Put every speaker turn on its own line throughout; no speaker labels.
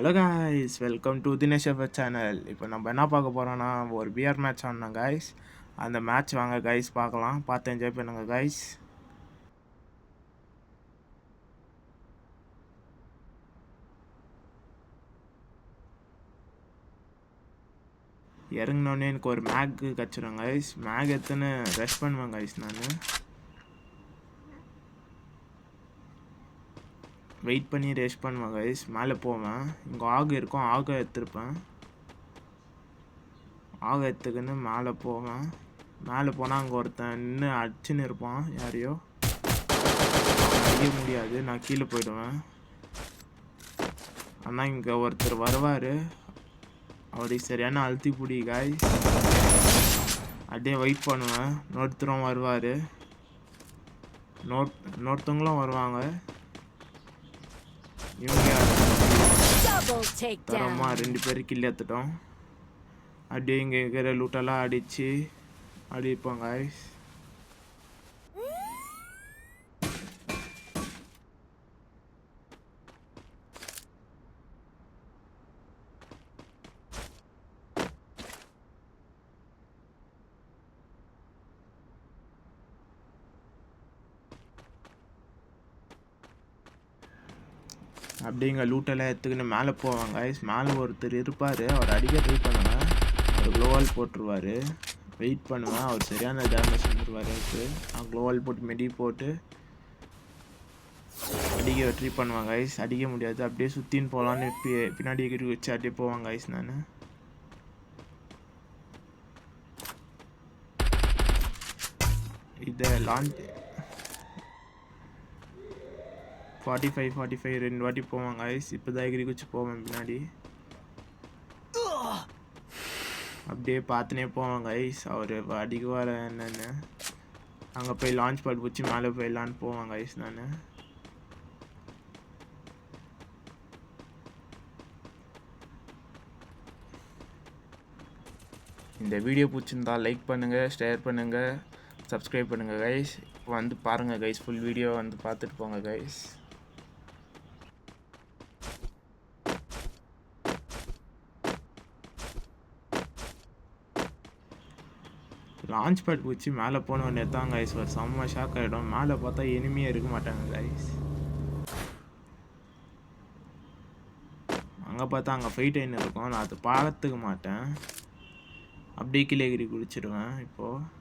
Hello guys, welcome to Dinesh FS channel. இப்போ நம்ம என்ன பார்க்க போகிறோன்னா, ஒரு பிஆர் மேட்ச் ஆனோம் காய்ஸ். அந்த மேட்ச் வாங்க காய்ஸ் பார்க்கலாம், பார்த்து என்ஜாய் பண்ணுங்க காய்ஸ். இறங்கினோடனே எனக்கு ஒரு மேக் கிடச்சிடும் காய்ஸ். மேக் எடுத்துன்னு ரெஸ்ட் பண்ணுவேன் காய்ஸ். நான் வெயிட் பண்ணி ரெஸ்ட் பண்ணுவேன் கைஸ். மேலே போவேன், இங்கே ஆகு இருக்கும், ஆக எடுத்துருப்பேன். ஆக எடுத்துக்கின்னு மேலே போவேன். மேலே போனால் அங்கே ஒருத்தன் நின்று அடிச்சுன்னு இருப்பான், யாரையோ அடிக்க முடியாது. நான் கீழே போயிடுவேன். ஆனால் இங்கே ஒருத்தர் வருவார், அவருக்கு சரியான அழுத்தி பிடி காய்ஸ். அப்படியே வெயிட் பண்ணுவேன், இன்னொருத்தரும் வருவார், இன்னொருத்தவங்களும் வருவாங்க. இவங்க தரமா 2 பேர் கில் எடுத்துட்டோம். அப்படியே இங்கே இருக்கிற லூட்டெல்லாம் அடிச்சு அடிப்போம் காய்ஸ். அப்படியே இங்கே லூட்டெல்லாம் எடுத்துக்கின்னு மேலே போவாங்க காய்ஸ். மேலே ஒருத்தர் இருப்பார், அவர் அடிக்க ட்ரை பண்ணுவேன், அவர் க்ளோவால் போட்டுருவார். வெயிட் பண்ணுவேன், அவர் சரியான டேமேஜ் வந்துடுவார். நான் க்ளோவால் போட்டு மெடி போட்டு அடிக்க ட்ரை பண்ணுவேன் காய்ஸ். அடிக்க முடியாது, அப்படியே சுற்றின்னு போகலான்னு பின்னாடி எகிரி வச்சு அப்படியே போவாங்க காய்ஸ். நான் இதை லான்ச் 45 2 வாட்டி போவாங்க காய்ஸ். இப்போ தான் எகிரி குச்சி போவேன் பின்னாடி, அப்படியே பார்த்துனே போவாங்க காய்ஸ். அவர் அடிக்குவார் என்னென்னு. அங்கே போய் லான்ச் பேட் பிடிச்சி மேலே போயிடலான்னு போவாங்க காய்ஸ். நான் இந்த வீடியோ பிடிச்சிருந்தா லைக் பண்ணுங்கள், ஷேர் பண்ணுங்கள், சப்ஸ்கிரைப் பண்ணுங்கள் கைஸ். வந்து பாருங்கள் கைஸ், ஃபுல் வீடியோ வந்து பார்த்துட்டு போங்க கைஸ். லான்ச் பேட் வச்சு மேலே போனோடனே தான் கைஸ் ஒரு செம்ம ஷாக் ஆகிடும். மேலே பார்த்தா எனிமையே இருக்க மாட்டாங்க கைஸ். அங்கே பார்த்தா அங்கே ஃபைட் ஆயின்னு இருக்கும், நான் அதை பார்த்துக்க மாட்டேன், அப்படியே கீழே எகிரி குடிச்சிடுவேன். இப்போது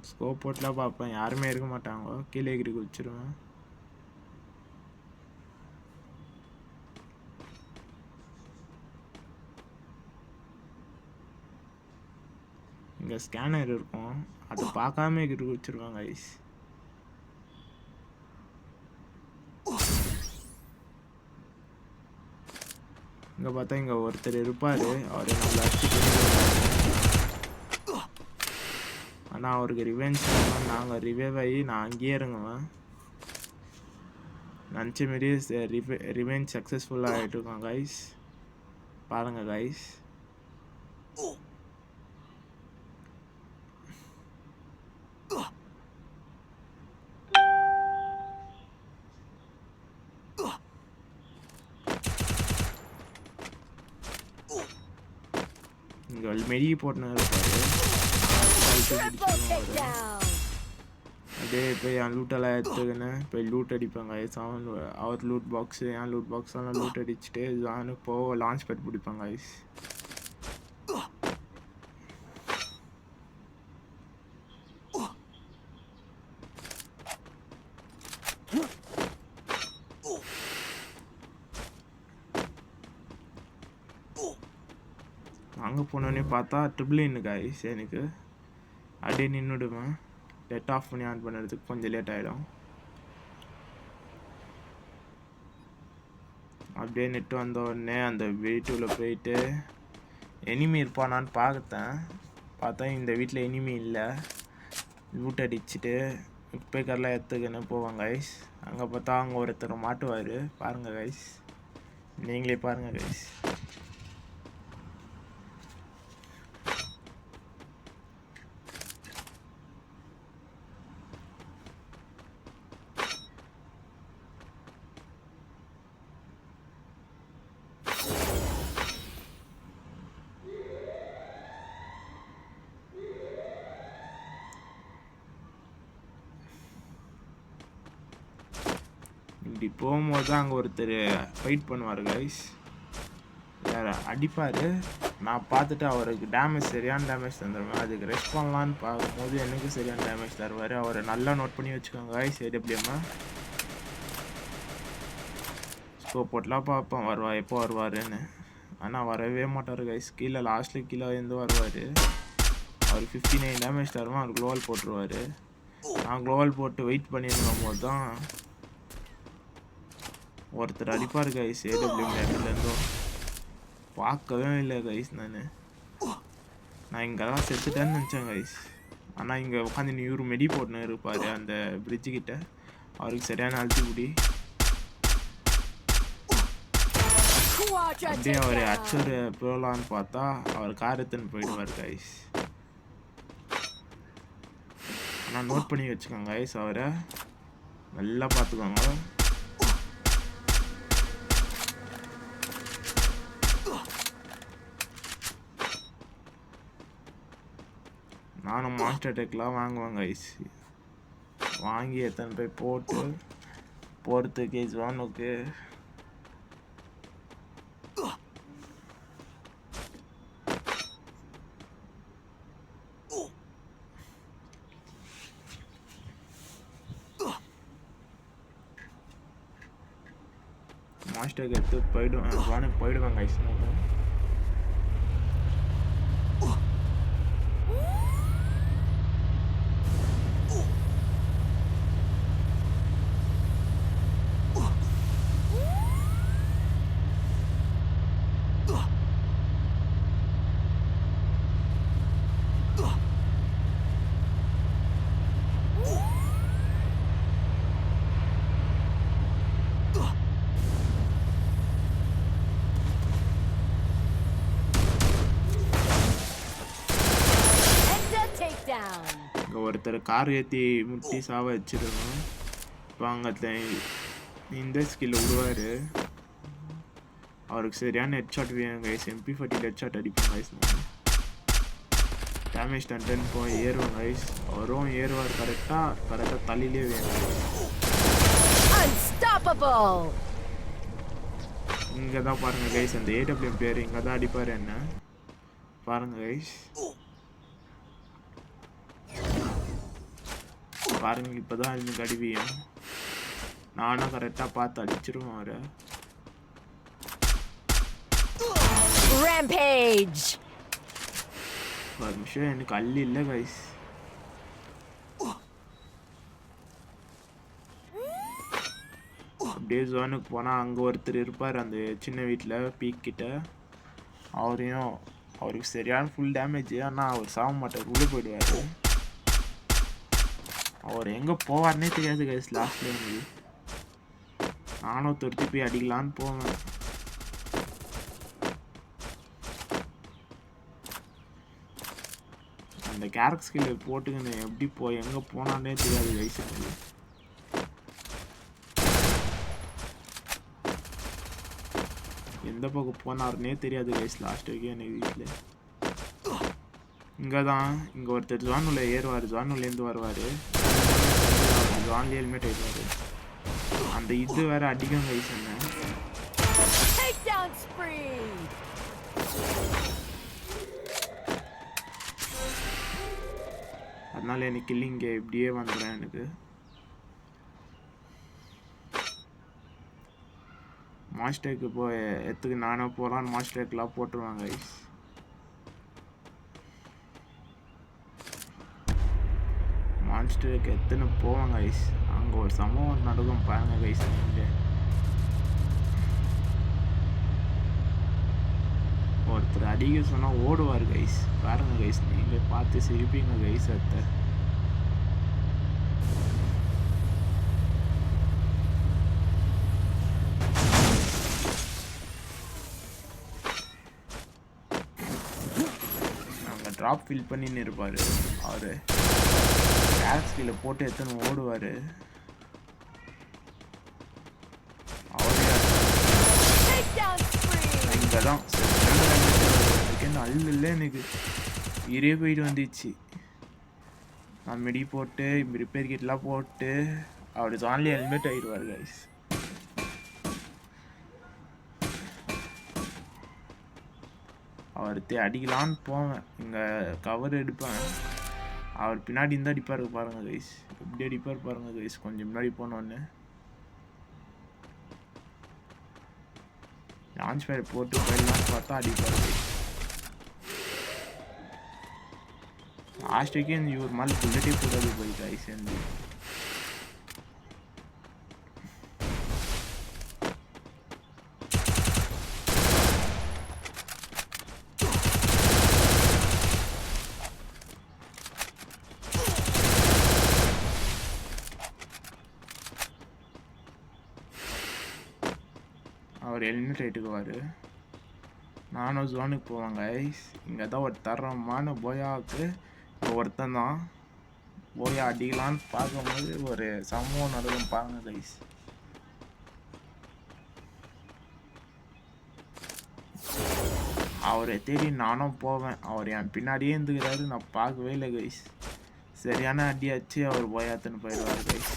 ஸ்கோப் போட்டுலாம் பார்ப்பேன், யாருமே இருக்க மாட்டாங்க, கீழே எகிரி குதிச்சிடுவேன். இங்கே ஸ்கேனர் இருக்கும், அதை பார்க்காம எகிரி குதிச்சிடுவேன் கைஸ். இங்கே பார்த்தா இங்கே ஒருத்தர் இருப்பார், அவர் நம்மளை ஆனால் அவருக்கு ரிவெஞ்ச் பண்ணால் நாங்கள் ரிவைவ் ஆகி நான் அங்கேயே இறங்குவேன். நினச்ச மாரியே ரிவெஞ்ச் சக்ஸஸ்ஃபுல்லாக ஆகிட்டுருக்கோம் கைஸ். பாருங்கள் கைஸ். இங்கே மெடி போட்டுன்னு இருப்பாரு, அப்படியே போய் என் லூட்டெல்லாம் எடுத்துக்கின்னு போய் லூட் அடிப்பாங்க. அவர் லூட் பாக்ஸு, என் லூட் பாக்ஸ் எல்லாம் லூட் அடிச்சுட்டு நான் போக லான்ச் பேட் பிடிப்பாங்க ஐஸ். அங்கே போனோடனே பார்த்தா ட்ரிபிள் காய்ஸ். எனக்கு அப்படியே நின்றுடுவேன், நெட் ஆஃப் பண்ணி ஆன் பண்ணுறதுக்கு கொஞ்சம் லேட் ஆகிடும். அப்படியே நெட்டு வந்த உடனே அந்த வீட்டுக்குள்ளே போயிட்டு எனிமி இருப்பானான்னு பார்த்தா இந்த வீட்டில் எனிமி இல்லை. லூட் அடிச்சுட்டு ஸ்பீக்கர்லாம் எடுத்துக்கின்னு போவாங்க கைஸ். அங்கே பார்த்தா அங்கே ஒருத்தர் மாட்டுவார் பாருங்கள் கைஸ், நீங்களே பாருங்கள் கைஸ். இப்படி போகும்போது தான் அங்கே ஒருத்தர் ஃபைட் பண்ணுவார் கைஸ், அடிப்பார். நான் பார்த்துட்டு அவருக்கு சரியான டேமேஜ் தந்துடுவேன். அதுக்கு ரெஸ்ட் பண்ணலான்னு பார்க்கும்போது எனக்கு சரியான டேமேஜ் தருவார். அவரை நல்லா நோட் பண்ணி வச்சுக்கோங்க கைஸ். ஏடபிள்யூஎம்மா ஸ்கோப் போட்டெலாம் பார்ப்பேன் எப்போ வருவாருன்னு. ஆனால் வரவே மாட்டார் கைஸ். லாஸ்ட்டில் கீழே இருந்து வருவார். அவர் 59 டேமேஜ் தருவேன். அவர் க்ளோவல் போட்டுருவார். நான் க்ளோவல் போட்டு வெயிட் பண்ணியிருக்கும் போது தான் ஒருத்தர் அடிப்பார் கைஸ். ஏடபிள்யூஎம் இடத்துலேருந்தும் பார்க்கவே இல்லை கைஸ். நான் இங்கே தான் செத்துட்டேன்னு நினச்சேன் கைஸ். ஆனால் இங்கே உட்காந்து இவரு மெடி போட்டுன்னு இருப்பார் அந்த பிரிட்ஜுக்கிட்ட. அவருக்கு சரியான அழுத்தி பிடி. அப்படியே அவர் அச்சர் போகலான்னு பார்த்தா அவர் காரத்துன்னு போயிடுவார் கைஸ். ஆனால் நோட் பண்ணி வச்சுக்கோங்க கைஸ், அவரை நல்லா பார்த்துக்கோங்க. நானும் மாஸ்டர் டெக்லாம் வாங்குவேன் கைஸ். வாங்கி எத்தனை போய் போட்டு போகிறது கேஸ் வானுக்கு. மாஸ்டருக்கு எடுத்து போயிடுவேன் கைஸ். ஒருத்தர் கார் ஏற்றி முட்டி சாவ வச்சிருக்கோம். இப்போ அங்கே இந்த ஸ்கில் விடுவார். அவருக்கு சரியான ஹெட் ஷாட் வேணும் கைஸ். MP40 ஹெட் ஷாட் அடிப்போம் கைஸ். டேமேஜ் டன்டன் போய் ஏறுவோம் கைஸ். அவரும் ஏறுவார் கரெக்டாக தலையிலே வேணும். இங்கே தான் பாருங்கள் கைஸ், அந்த AWM பேர் இங்கே தான் அடிப்பார் என்ன பாருங்கள் கைஸ். பாருங்க இப்போதான் எனக்கு அடிவியும். நானும் கரெக்டாக பார்த்து அடிச்சிருவேன் அவரை. ஒரு நிமிஷம், எனக்கு அள்ளி இல்லை கைஸ். அப்படியே ஜோனுக்கு போனால் அங்கே ஒருத்தர் இருப்பார் அந்த சின்ன வீட்டில் பீக் கிட்ட. அவருக்கு சரியான ஃபுல் டேமேஜ். ஆனால் அவர் சாக மாட்டார், உள்ளே போயிடுவார். அவர் எங்கே போவார்னே தெரியாது கைஸ். லாஸ்ட்ல இருந்து நானும் தொடுத்து போய் அடிக்கலான்னு போவேன். அந்த கேரக்ட் ஸ்கில் போட்டுக்கின்னு எப்படி எங்கே போனான்னே தெரியாது கைஸ். எந்த பக்கம் போனாருன்னே தெரியாது கைஸ் லாஸ்ட் வரைக்கும் எனக்கு வீட்டில். இங்கே ஒருத்தர் ஜானுல ஏறுவார். ஜானுலேருந்து வருவார். ஜான்லி ஹெல்மெட் ஆயிடுவார். அந்த இது வேற அடிக்கும் கைஸ். என்ன அதனால எனக்கு இல்லைங்க இப்படியே வந்துடுறேன். எனக்கு மாஸ்டருக்கு எத்துக்கு நானே போகலான்னு மாஸ்டருக்குலாம் போட்டுருவாங்க கைஸ். மான்ஸ்டருக்கு எத்தனை போவாங்க கைஸ். அங்கே ஒரு சம்பவம் நடக்கும் பாருங்க கைஸ். ஒருத்தர் அடிக்க சொன்னால் ஓடுவார் கைஸ். பாருங்க கைஸ், நீங்களே பார்த்து சிரிப்பீங்க கைஸ். ட்ராப் ஃபில் பண்ணின்னு இருப்பார். அவர் கேக்ஸ் கீழே போட்டு எத்தனை ஓடுவார். அவரே இங்கே தான் செகண்ட் அல்ல எனக்கு உயிரே போயிட்டு வந்துச்சு. நான் மெடி போட்டு ரிப்பேர் கிட்லாம் போட்டு அவர் ஜான்லி ஹெல்மெட் ஆகிடுவார் கைஸ். அவர் அடிக்கலான்னு போவேன், இங்கே கவர் எடுப்பேன், அவர் பின்னாடி இருந்தால் அடிப்பார் பாருங்கள் கைஸ். எப்படி அடிப்பார் பாருங்கள் கைஸ். கொஞ்சம் முன்னாடி போனோன்னு லான்ச் பேட் போட்டு போயிடலான்னு பார்த்தா அடிப்பார் கைஸ். லாஸ்ட் வீக்கே இவர் மேலே புல்லட்டே போடாது போய் கைஸ். வந்து அவர் ஹெல்மெட் எடுக்குவார். நானும் ஜோனுக்கு போவேன் கைஸ். இங்கே தான் ஒரு தரமான போயாவுக்கு ஒருத்தன் தான். போயா அடிக்கலான்னு பார்க்கும்போது ஒரு சம்பவம் நடக்கும் பாருங்க கைஸ். அவரை தேடி நானும் போவேன். அவர் என் பின்னாடியே இருந்துக்கிறாரு, நான் பார்க்கவே இல்லை கைஸ். சரியான அடியாச்சு அவர் போயாத்துன்னு போயிடுவார் கைஸ்.